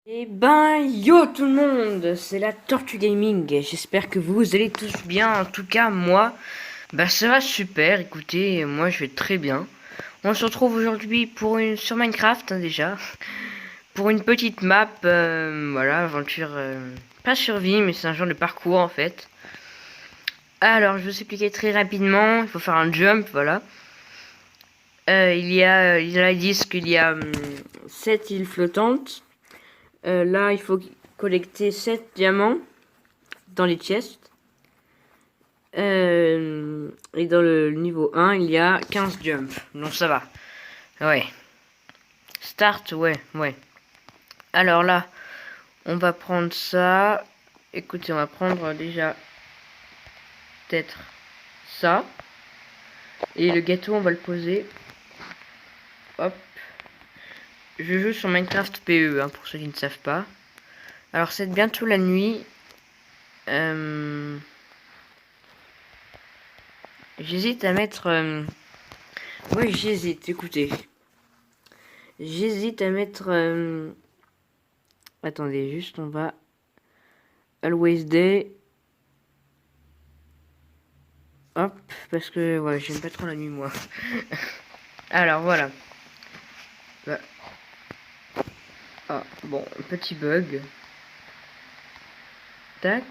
Eh ben, yo tout le monde, c'est la Tortue Gaming. J'espère que vous allez tous bien. En tout cas, moi, bah ça va super. Écoutez, moi je vais très bien. On se retrouve aujourd'hui sur Minecraft déjà, pour une petite map, voilà, aventure, pas survie, mais c'est un genre de parcours en fait. Alors, je vais vous expliquer très rapidement. Il faut faire un jump, voilà. Ils disent qu'il y a 7 îles flottantes. Là, il faut collecter 7 diamants dans les chests. Et dans le niveau 1, il y a 15 jumps. Donc ça va. Ouais. Start, ouais. Alors là, on va prendre ça. Écoutez, on va prendre déjà peut-être ça. Et le gâteau, on va le poser. Hop. Je joue sur Minecraft PE, hein, pour ceux qui ne savent pas. Alors c'est bientôt la nuit. J'hésite à mettre... Ouais, j'hésite, écoutez. J'hésite à mettre... Attendez, juste on va... Always Day. Hop, parce que ouais, j'aime pas trop la nuit moi. Alors voilà. Bah. Ah, bon, petit bug. Tac.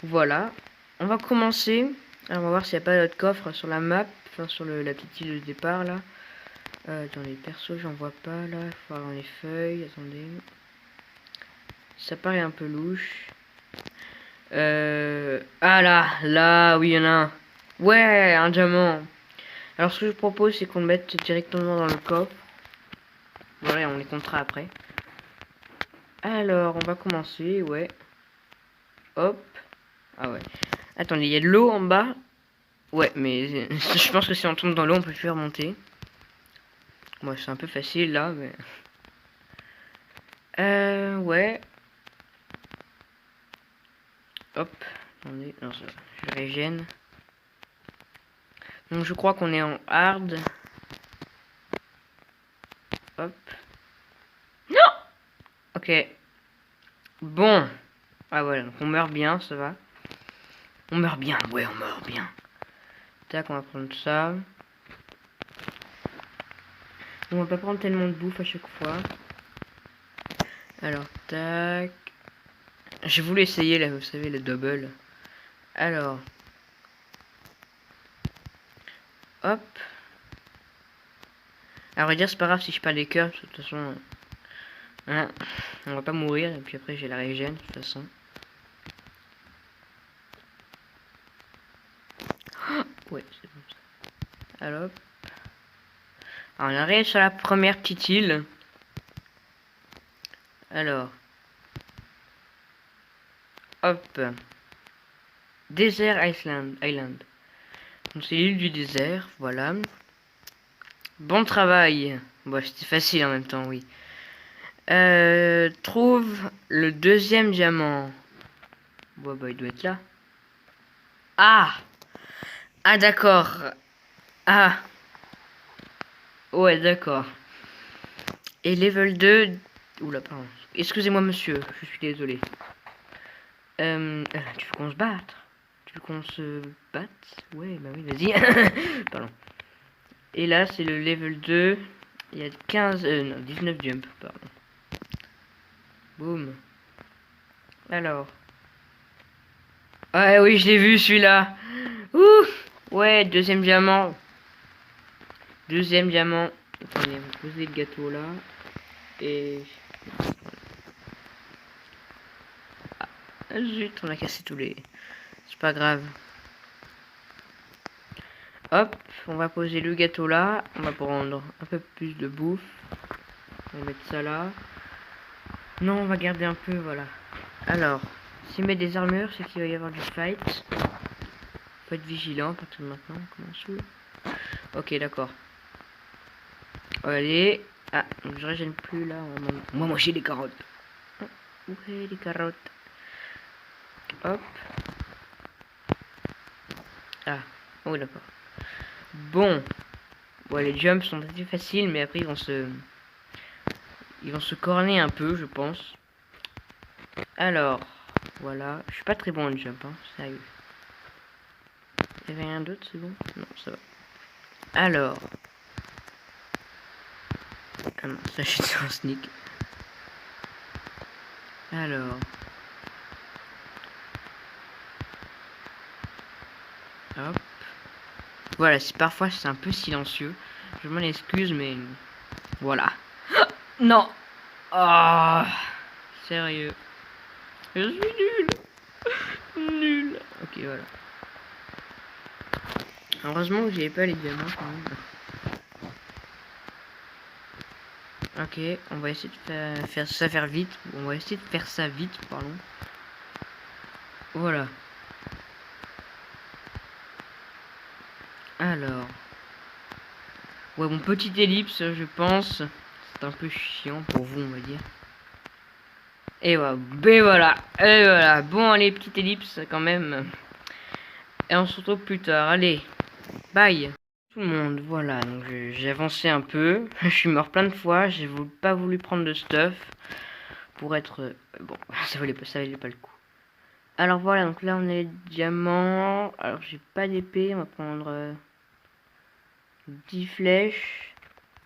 Voilà. On va commencer. Alors on va voir s'il n'y a pas d'autres coffres sur la map. Enfin sur la petite île de départ là. Dans les persos, j'en vois pas là. Il faut voir dans les feuilles. Attendez. Ça paraît un peu louche. Ah là, oui, il y en a un. Ouais, un diamant. Alors ce que je propose, c'est qu'on le mette directement dans le coffre. Voilà, on les comptera après. Alors, on va commencer, ouais. Hop. Ah ouais. Attendez, il y a de l'eau en bas. Ouais, mais je pense que si on tombe dans l'eau, on peut plus remonter. Moi, c'est un peu facile là, mais... ouais. Hop. Attendez, non, je régène. Donc, je crois qu'on est en hard. Hop. Non. Ok. Bon. Ah voilà, donc on meurt bien, ça va. On meurt bien, ouais, on meurt bien. Tac, on va prendre ça. On va pas prendre tellement de bouffe à chaque fois. Alors, tac. J'ai voulu essayer, là, vous savez, le double. Alors. Hop. À vrai dire, c'est pas grave si je perds des cœurs, de toute façon. Hein, on va pas mourir, et puis après j'ai la régène, de toute façon. Ouais, c'est bon ça. Alors, on arrive sur la première petite île. Alors. Hop. Desert Island. Donc c'est l'île du désert, voilà. Bon travail. Bon, c'était facile en même temps, oui. Trouve le deuxième diamant. Bon, bah, il doit être là. Ah! Ah, d'accord. Ah! Ouais, d'accord. Et level 2... Oula, pardon. Excusez-moi, monsieur. Je suis désolé. Tu veux qu'on se batte? Tu veux qu'on se batte? Ouais, bah oui, vas-y. Pardon. Et là, c'est le level 2. Il y a 15... non, 19 jump, pardon. Boum. Alors. Ouais, oui, je l'ai vu, celui-là. Ouh! Ouais, deuxième diamant. Deuxième diamant. Attendez, on va poser le gâteau là. Et... Ah, zut, on a cassé tous les... C'est pas grave. Hop, on va poser le gâteau là. On va prendre un peu plus de bouffe. On va mettre ça là. Non, on va garder un peu, voilà. Alors, s'il met des armures, c'est qu'il va y avoir du fight. Faut être vigilant parce que maintenant on commence où? Ok, d'accord. Allez. Ah, donc je régène plus là. Moi j'ai des carottes. Ouais, les carottes. Hop. Ah, oh d'accord. Bon. Ouais, les jumps sont assez faciles, mais après ils vont se... Ils vont se corner un peu, je pense. Alors, voilà. Je suis pas très bon en jump, hein, sérieux. Il y avait rien d'autre, c'est bon? Non, ça va. Alors. Ah non, ça j'étais un sneak. Alors. Hop. Voilà, si parfois c'est un peu silencieux. Je m'en excuse, mais voilà. Non. Oh, sérieux. Je suis nul. Nul. Ok, voilà. Heureusement que j'avais pas les diamants quand même. Ok, on va essayer de faire vite. On va essayer de faire ça vite, pardon. Voilà. Alors. Ouais, mon petit ellipse, je pense. C'est un peu chiant pour vous, on va dire. Et voilà. Et voilà. Et voilà. Bon, allez, petite ellipse quand même. Et on se retrouve plus tard. Allez. Bye. Tout le monde, voilà. Donc j'ai avancé un peu. Je suis mort plein de fois. J'ai pas voulu prendre de stuff. Pour être... bon, ça valait pas le coup. Alors voilà, donc là on est diamant. Alors j'ai pas d'épée, on va prendre 10 flèches,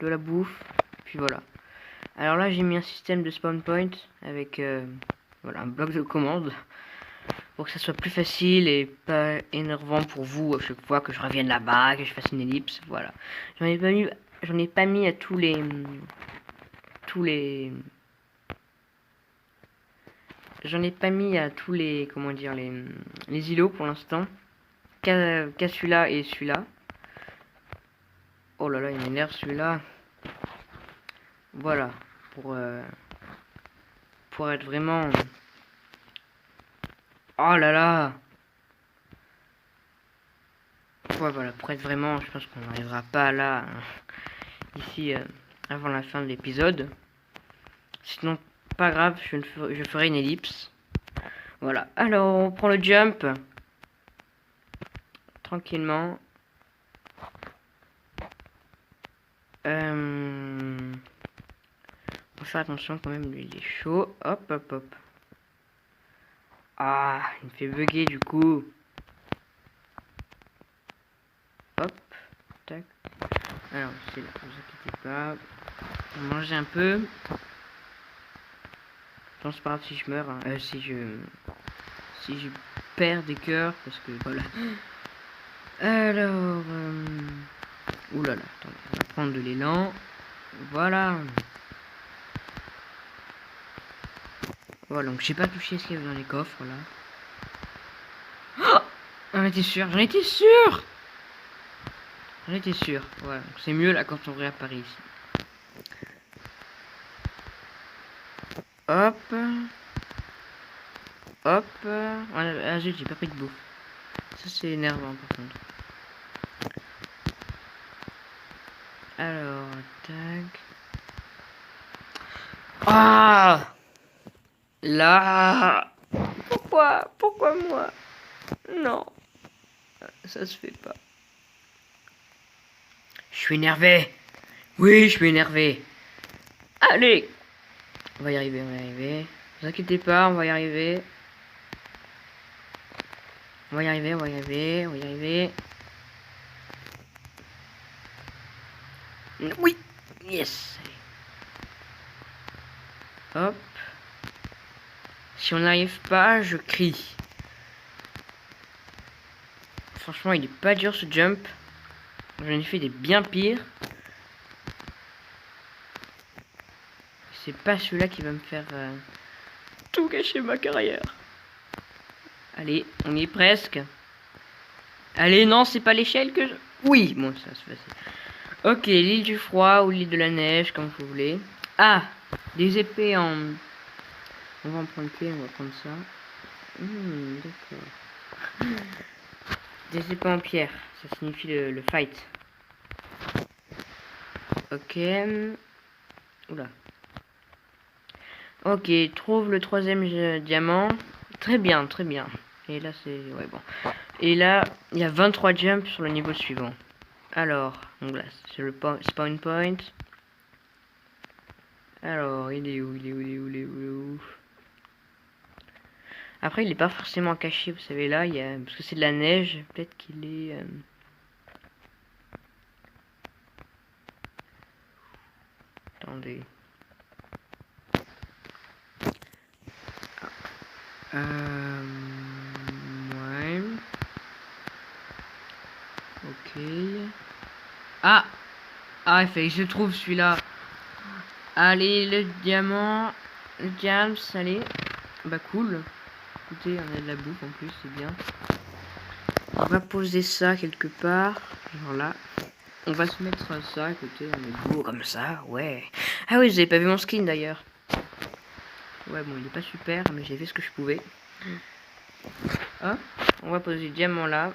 de la bouffe, puis voilà. Alors là j'ai mis un système de spawn point avec voilà, un bloc de commande pour que ça soit plus facile et pas énervant pour vous à chaque fois que je revienne là-bas, que je fasse une ellipse, voilà. J'en ai pas mis à tous les j'en ai pas mis à tous les, comment dire, les îlots pour l'instant. Qu'à celui-là et celui-là. Oh là là, il m'énerve celui-là. Voilà. Pour être vraiment... Oh là là. Ouais, voilà, pour être vraiment... Je pense qu'on n'arrivera pas là, ici, avant la fin de l'épisode. Sinon, pas grave, je ferai une ellipse. Voilà. Alors, on prend le jump. Tranquillement. Faut faire attention quand même, lui il est chaud. Hop, hop, hop. Ah, il me fait bugger du coup. Hop, tac. Alors, c'est là, ne vous inquiétez pas. On va manger un peu. Je pense pas grave si je meurs. Hein. Si je perds des cœurs, parce que voilà. Alors, oulala, attendez, on va prendre de l'élan. Voilà. Voilà, donc j'ai pas touché ce qu'il y avait dans les coffres là. Oh, j'en étais sûr, j'en étais sûr. J'en étais sûr. Voilà, c'est mieux là quand on réapparaît ici. Hop. Hop. Ah zut, j'ai pas pris de bouffe. Ça c'est énervant par contre. Alors, tac. Ah, là. Pourquoi moi? Non, ça se fait pas. Je suis énervé. Oui, je suis énervé. Allez. On va y arriver, on va y arriver. Ne vous inquiétez pas, on va y arriver. On va y arriver, on va y arriver, on va y arriver. Oui. Yes. Hop. Si on n'arrive pas, je crie. Franchement, il est pas dur ce jump. J'en ai fait des bien pires. C'est pas celui-là qui va me faire tout gâcher ma carrière. Allez, on y est presque. Allez, non, c'est pas l'échelle que je... Oui, bon, ça se passe. Ok, l'île du froid ou l'île de la neige, comme vous voulez. Ah, des épées en... On va en prendre quelle? On va prendre ça. D'accord. Des épées en pierre, ça signifie le fight. Ok. Oula. Ok, trouve le troisième diamant. Très bien, très bien. Et là, c'est... Ouais, bon. Et là, il y a 23 jumps sur le niveau suivant. Alors, donc là, c'est le spawn point. Alors, il est où? Après, il est pas forcément caché, vous savez, là, parce que c'est de la neige, peut-être qu'il est... Attendez. Ouais. Ok. Ah! Ah, il fait que je trouve celui-là. Allez, le diamant. Le diams, allez. Bah, cool. Écoutez, on a de la bouffe en plus, c'est bien. On va poser ça quelque part. Genre là. On va se mettre ça, écoutez, on est beau comme ça, ouais. Ah oui, vous avez pas vu mon skin d'ailleurs. Ouais, bon, il est pas super, mais j'ai fait ce que je pouvais. Hop, on va poser le diamant là.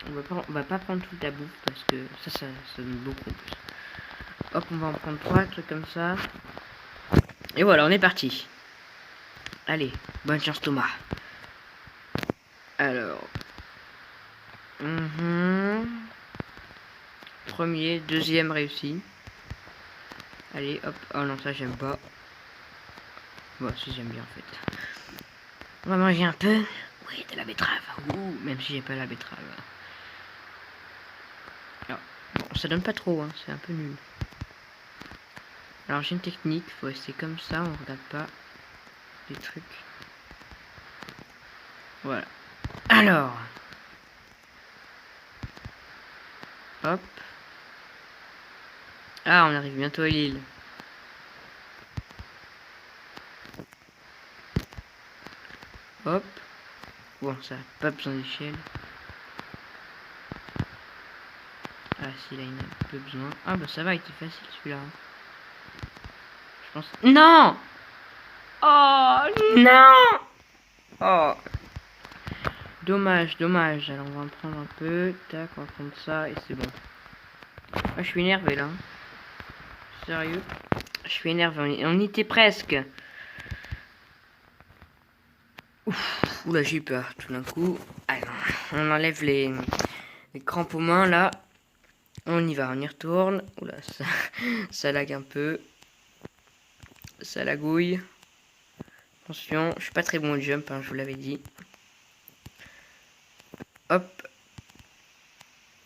On va pas prendre toute la bouffe parce que ça donne beaucoup en plus. Hop, on va en prendre 3 trucs comme ça. Et voilà, on est parti. Allez, bonne chance Thomas. Alors. Premier, deuxième réussi. Allez, hop. Oh non, ça j'aime pas. Bon, si j'aime bien en fait. On va manger un peu. Oui, de la betterave. Ouh, même si j'ai pas la betterave. Alors, bon, ça donne pas trop, hein. C'est un peu nul. Alors j'ai une technique, faut rester comme ça, on regarde pas les trucs. Voilà. Alors. Hop. Ah, on arrive bientôt à l'île. Hop. Bon, ça n'a pas besoin d'échelle. Ah, si, là, il a un peu besoin. Ah, bah ça va, il était facile celui-là. Je pense. Non! Oh, non! Oh! Dommage, dommage. Alors, on va en prendre un peu. Tac, on va prendre ça et c'est bon. Ah, je suis énervé là. Sérieux? Je suis énervé. On y était presque. Ouf, oula, j'ai eu peur tout d'un coup. Alors, on enlève les crampes aux mains là. On y va, on y retourne. Oula, ça lag un peu. Ça lagouille. Attention, je suis pas très bon au jump, hein, je vous l'avais dit. Hop.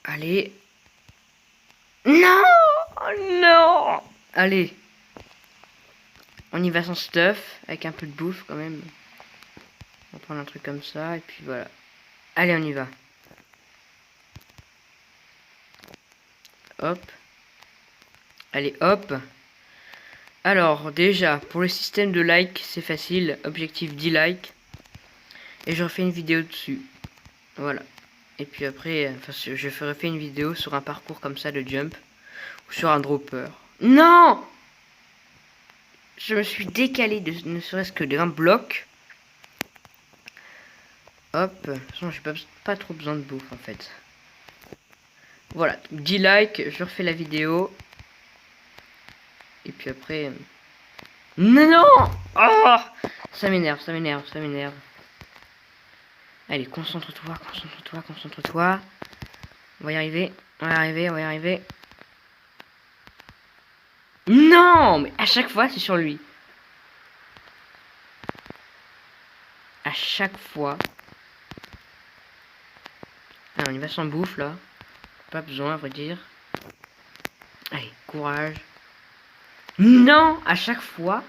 Allez. Non! Non! Allez. On y va sans stuff, avec un peu de bouffe quand même. On va prendre un truc comme ça, et puis voilà. Allez, on y va. Hop. Allez, hop. Alors, déjà, pour le système de like, c'est facile. Objectif 10 likes. Et je refais une vidéo dessus. Voilà. Et puis après, enfin, je ferai une vidéo sur un parcours comme ça de jump. Ou sur un dropper. Non! Je me suis décalé de ne serait-ce que d'un bloc. Hop. De toute façon, j'ai pas trop besoin de bouffe en fait. Voilà. 10 likes, je refais la vidéo. Et puis après... Non! Oh! Ça m'énerve, ça m'énerve, ça m'énerve. Allez, concentre-toi, concentre-toi, concentre-toi. On va y arriver, on va y arriver, on va y arriver. Non! Mais à chaque fois, c'est sur lui. À chaque fois. Ah, on y va sans bouffe, là. Pas besoin, à vrai dire. Allez, courage. Non! À chaque fois,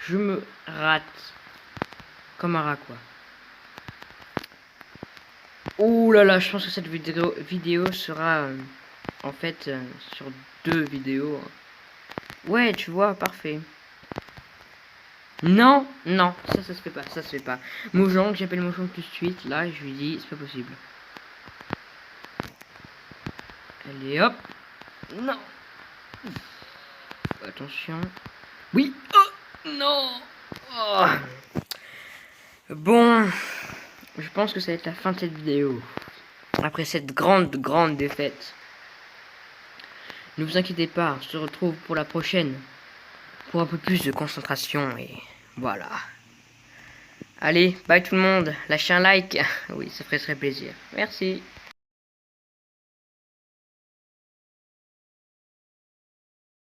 je me rate. Comme un rat, quoi. Ouh là là, je pense que cette vidéo sera en fait sur 2 vidéos. Ouais, tu vois, parfait. Non, non, ça se fait pas, ça se fait pas. Mojang, j'appelle Mojang tout de suite. Là, je lui dis, c'est pas possible. Allez, hop. Non. Attention. Oui. Oh, non. Oh. Bon, je pense que ça va être la fin de cette vidéo. Après cette grande défaite. Ne vous inquiétez pas, on se retrouve pour la prochaine. Pour un peu plus de concentration et voilà. Allez, bye tout le monde. Lâchez un like. Oui, ça ferait très plaisir. Merci.